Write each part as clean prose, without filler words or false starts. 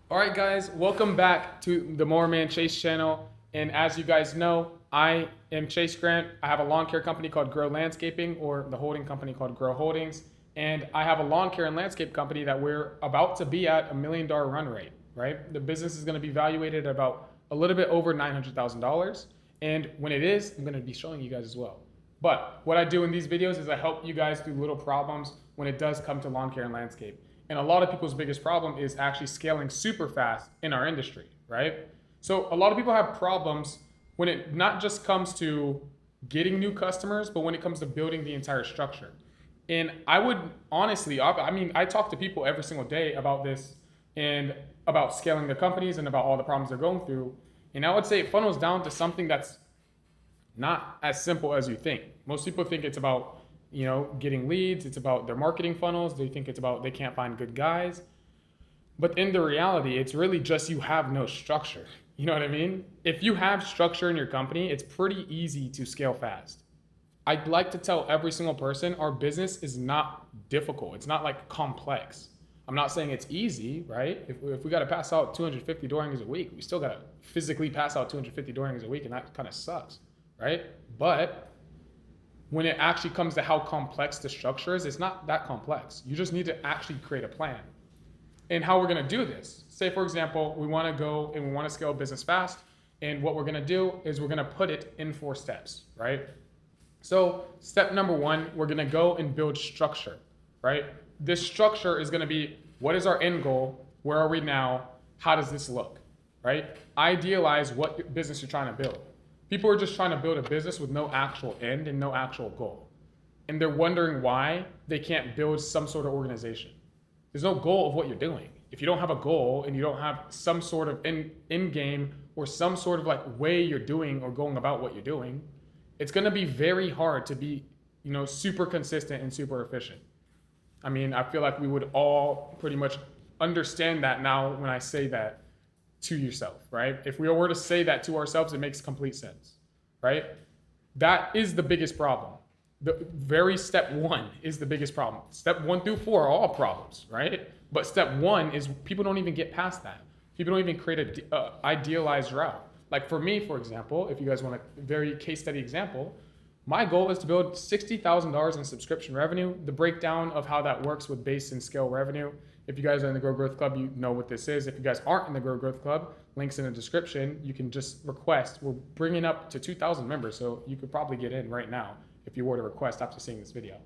All right, guys, welcome back to the More Man Chase channel. And as you guys know, I am Chase Grant. I have a lawn care company called Grow Landscaping, or the holding company called Grow Holdings. And I have a lawn care and landscape company that we're about to be at $1 million run rate, right? The business is going to be valuated at about a little bit over $900,000. And when it is, I'm going to be showing you guys as well. But what I do in these videos is I help you guys through little problems when it does come to lawn care and landscape. And a lot of people's biggest problem is actually scaling super fast in our industry, right? So a lot of people have problems when it not just comes to getting new customers, but when it comes to building the entire structure. And I would honestly, I talk to people every single day about this and about scaling the companies and about all the problems they're going through. And I would say it funnels down to something that's not as simple as you think. Most people think it's about, getting leads. It's about their marketing funnels. They think it's about they can't find good guys. But in the reality, it's really just you have no structure. You know what I mean? If you have structure in your company, it's pretty easy to scale fast. I'd like to tell every single person our business is not difficult. It's not like complex. I'm not saying it's easy, right? If we got to pass out 250 door hangers a week, we still got to physically pass out 250 door hangers a week, and that kind of sucks, right? But when it actually comes to how complex the structure is, it's not that complex. You just need to actually create a plan. And how we're going to do this. Say, for example, we want to go and we want to scale a business fast. And what we're going to do is we're going to put it in 4 steps, right? So step number 1, we're going to go and build structure, right? This structure is going to be, what is our end goal? Where are we now? How does this look, right? Idealize what business you're trying to build. People are just trying to build a business with no actual end and no actual goal. And they're wondering why they can't build some sort of organization. There's no goal of what you're doing. If you don't have a goal and you don't have some sort of end game or some sort of like way you're doing or going about what you're doing, it's going to be very hard to be, super consistent and super efficient. I feel like we would all pretty much understand that now when I say that to yourself, right? If we were to say that to ourselves, it makes complete sense, right? That is the biggest problem. The very step 1 is the biggest problem. Step 1 through 4 are all problems, right? But step 1 is people don't even get past that. People don't even create a idealized route. Like for me, for example, if you guys want a very case study example, my goal is to build $60,000 in subscription revenue. The breakdown of how that works with base and scale revenue. If you guys are in the Grow Growth Club, you know what this is. If you guys aren't in the Grow Growth Club, links in the description. You can just request. We're bringing up to 2,000 members, so you could probably get in right now if you were to request after seeing this video.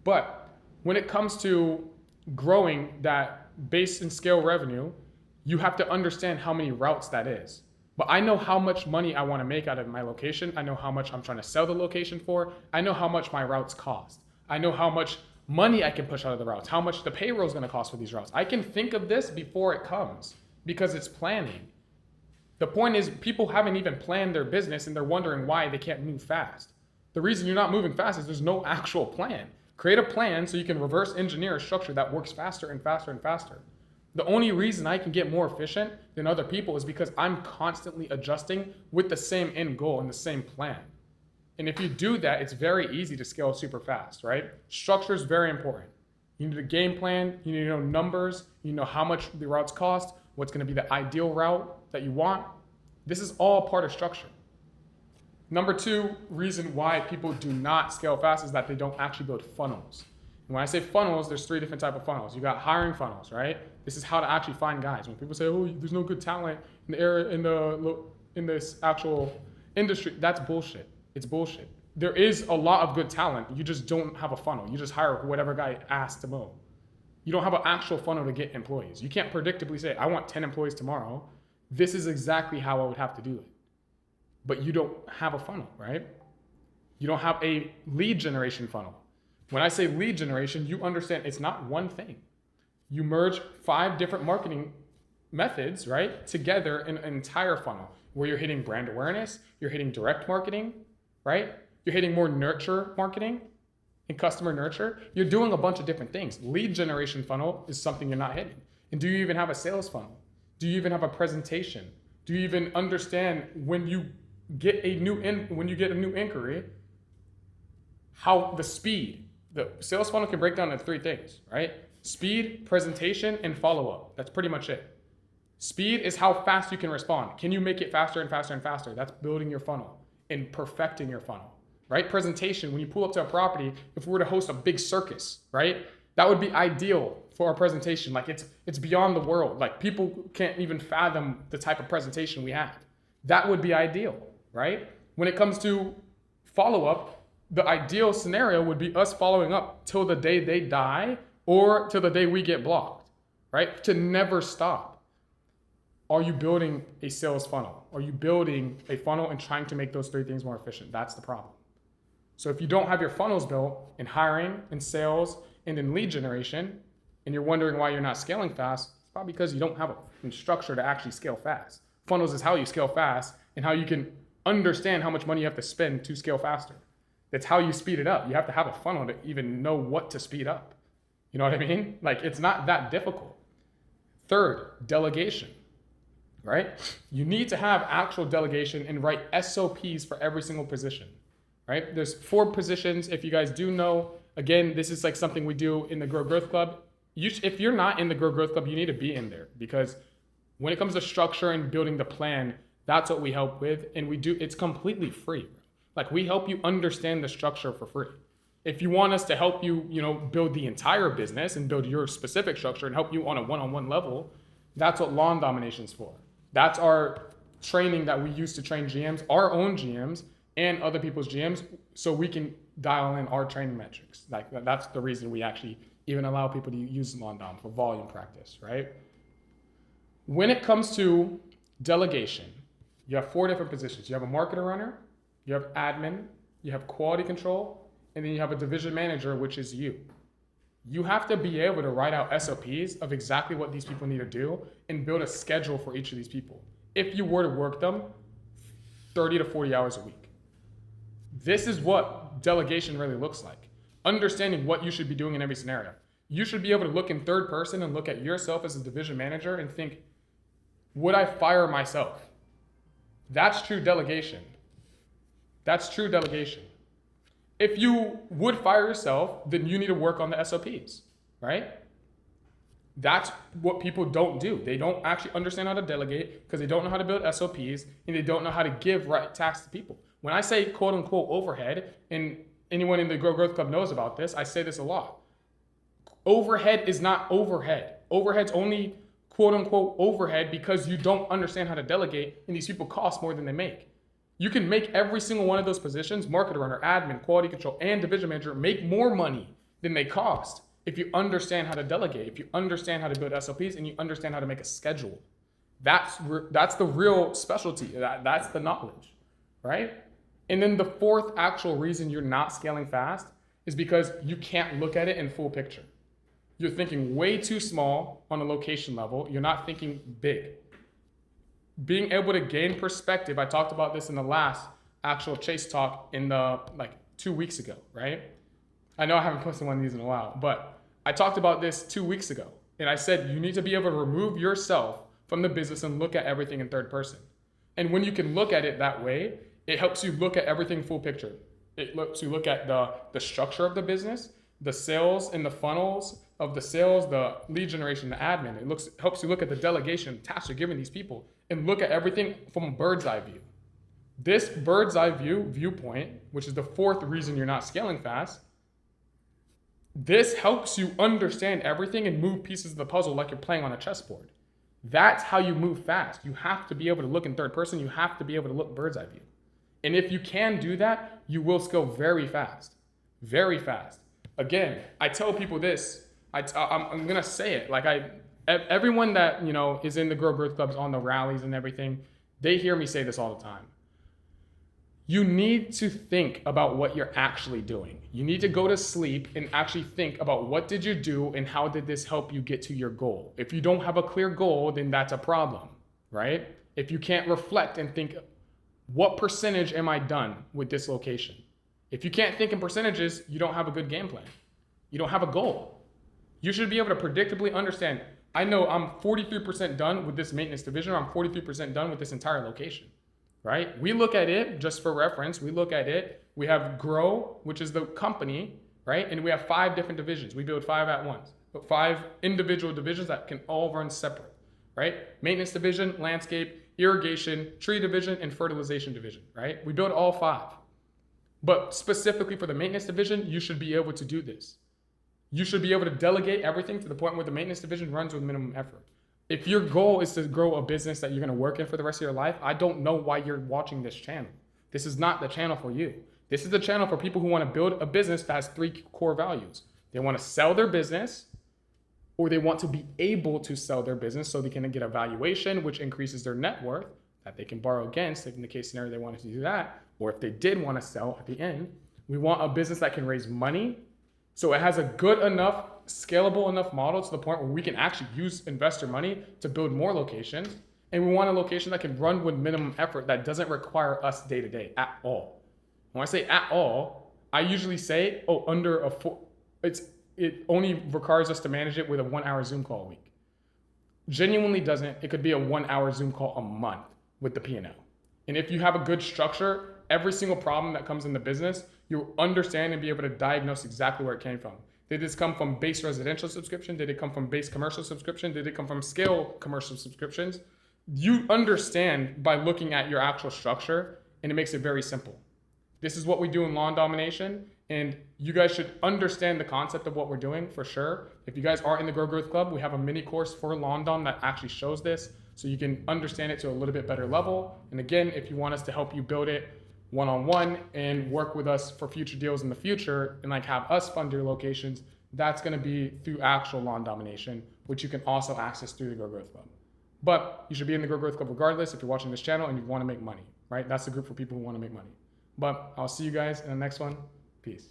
But when it comes to growing that base and scale revenue, you have to understand how many routes that is. But I know how much money I want to make out of my location. I know how much I'm trying to sell the location for. I know how much my routes cost. I know how much money I can push out of the routes, how much the payroll is going to cost for these routes. I can think of this before it comes because it's planning. The point is people haven't even planned their business and they're wondering why they can't move fast. The reason you're not moving fast is there's no actual plan. Create a plan so you can reverse engineer a structure that works faster and faster and faster. The only reason I can get more efficient than other people is because I'm constantly adjusting with the same end goal and the same plan. And if you do that, it's very easy to scale super fast, right? Structure is very important. You need a game plan, you need to know numbers, you know how much the routes cost, what's going to be the ideal route that you want. This is all part of structure. Number 2 reason why people do not scale fast is that they don't actually build funnels. And when I say funnels, there's 3 different types of funnels. You got hiring funnels, right? This is how to actually find guys. When people say, "Oh, there's no good talent in the area in this actual industry," that's bullshit. It's bullshit. There is a lot of good talent. You just don't have a funnel. You just hire whatever guy asks to mow. You don't have an actual funnel to get employees. You can't predictably say, "I want 10 employees tomorrow." This is exactly how I would have to do it. But you don't have a funnel, right? You don't have a lead generation funnel. When I say lead generation, you understand it's not one thing. You merge 5 different marketing methods, right, together in an entire funnel where you're hitting brand awareness, you're hitting direct marketing, right? You're hitting more nurture marketing and customer nurture. You're doing a bunch of different things. Lead generation funnel is something you're not hitting. And do you even have a sales funnel? Do you even have a presentation? Do you even understand when you get a new inquiry, how the speed, the sales funnel can break down into 3 things, right? Speed, presentation, and follow-up. That's pretty much it. Speed is how fast you can respond. Can you make it faster and faster and faster? That's building your funnel and perfecting your funnel, right? Presentation, when you pull up to a property, if we were to host a big circus, right? That would be ideal for our presentation. Like it's beyond the world. Like people can't even fathom the type of presentation we have. That would be ideal, right? When it comes to follow-up, the ideal scenario would be us following up till the day they die or till the day we get blocked, right? To never stop. Are you building a sales funnel? Are you building a funnel and trying to make those three things more efficient? That's the problem. So if you don't have your funnels built in hiring, in sales, and in lead generation, and you're wondering why you're not scaling fast, it's probably because you don't have a structure to actually scale fast. Funnels is how you scale fast and how you can understand how much money you have to spend to scale faster. That's how you speed it up. You have to have a funnel to even know what to speed up. You know what I mean? Like it's not that difficult. Third, delegation. Right? You need to have actual delegation and write SOPs for every single position, right? There's 4 positions. If you guys do know, again, this is like something we do in the Grow Growth Club. If you're not in the Grow Growth Club, you need to be in there because when it comes to structure and building the plan, that's what we help with. And it's completely free. Like we help you understand the structure for free. If you want us to help you, build the entire business and build your specific structure and help you on a one-on-one level, that's what Lawn Domination's for. That's our training that we use to train GMs, our own GMs and other people's GMs, so we can dial in our training metrics. Like that's the reason we actually even allow people to use Lawn Dom for volume practice, right? When it comes to delegation, you have 4 different positions. You have a marketer runner, you have admin, you have quality control, and then you have a division manager, which is you. You have to be able to write out SOPs of exactly what these people need to do and build a schedule for each of these people. If you were to work them 30 to 40 hours a week. This is what delegation really looks like. Understanding what you should be doing in every scenario. You should be able to look in third person and look at yourself as a division manager and think, would I fire myself? That's true delegation. That's true delegation. If you would fire yourself, then you need to work on the SOPs, right? That's what people don't do. They don't actually understand how to delegate because they don't know how to build SOPs and they don't know how to give right tasks to people. When I say quote unquote overhead, and anyone in the Grow Growth Club knows about this, I say this a lot. Overhead is not overhead. Overhead's only quote unquote overhead because you don't understand how to delegate and these people cost more than they make. You can make every single one of those positions, marketer runner, admin, quality control, and division manager, make more money than they cost if you understand how to delegate, if you understand how to build SOPs, and you understand how to make a schedule. That's the real specialty. That's the knowledge, right? And then the 4th actual reason you're not scaling fast is because you can't look at it in full picture. You're thinking way too small on a location level. You're not thinking big. Being able to gain perspective, I talked about this in the last actual Chase talk in 2 weeks ago, right? I know I haven't posted one of these in a while, but I talked about this 2 weeks ago. And I said, you need to be able to remove yourself from the business and look at everything in third person. And when you can look at it that way, it helps you look at everything full picture. It lets you look at the structure of the business, the sales and the funnels of the sales, the lead generation, the admin. It helps you look at the delegation tasks you're giving these people and look at everything from a bird's eye view. This bird's eye viewpoint, which is the 4th reason you're not scaling fast, this helps you understand everything and move pieces of the puzzle like you're playing on a chessboard. That's how you move fast. You have to be able to look in third person. You have to be able to look bird's eye view. And if you can do that, you will scale very fast. Very fast. Again, I tell people this. I'm going to say it. Everyone that, is in the Grow Growth Clubs on the rallies and everything, they hear me say this all the time. You need to think about what you're actually doing. You need to go to sleep and actually think about what did you do and how did this help you get to your goal. If you don't have a clear goal, then that's a problem, right? If you can't reflect and think, what percentage am I done with this location? If you can't think in percentages, you don't have a good game plan. You don't have a goal. You should be able to predictably understand, I know I'm 43% done with this maintenance division, or I'm 43% done with this entire location, right? We look at it, just for reference, we have Grow, which is the company, right? And we have 5 different divisions. We build 5 at once, but 5 individual divisions that can all run separate. right? Maintenance division, landscape, irrigation, tree division, and fertilization division, right? We build all 5. But specifically for the maintenance division, you should be able to do this. You should be able to delegate everything to the point where the maintenance division runs with minimum effort. If your goal is to grow a business that you're going to work in for the rest of your life, I don't know why you're watching this channel. This is not the channel for you. This is the channel for people who want to build a business that has 3 core values. They want to sell their business, or they want to be able to sell their business so they can get a valuation, which increases their net worth that they can borrow against in the case scenario they wanted to do that. Or if they did want to sell at the end, we want a business that can raise money. So it has a good enough, scalable enough model to the point where we can actually use investor money to build more locations. And we want a location that can run with minimum effort that doesn't require us day to day at all. When I say at all, I usually say, it only requires us to manage it with a 1-hour Zoom call a week. Genuinely doesn't. It could be a 1-hour Zoom call a month with the P&L. And if you have a good structure, every single problem that comes in the business, you'll understand and be able to diagnose exactly where it came from. Did this come from base residential subscription? Did it come from base commercial subscription? Did it come from scale commercial subscriptions? You understand by looking at your actual structure, and it makes it very simple. This is what we do in lawn domination, and you guys should understand the concept of what we're doing for sure. If you guys are in the Grow Growth Club, we have a mini course for lawn dom that actually shows this, so you can understand it to a little bit better level. And again, if you want us to help you build it one-on-one and work with us for future deals in the future and like have us fund your locations, that's going to be through actual lawn domination, which you can also access through the Grow Growth Club. But you should be in the Grow Growth Club regardless if you're watching this channel and you want to make money, right? That's the group for people who want to make money. But I'll see you guys in the next one. Peace.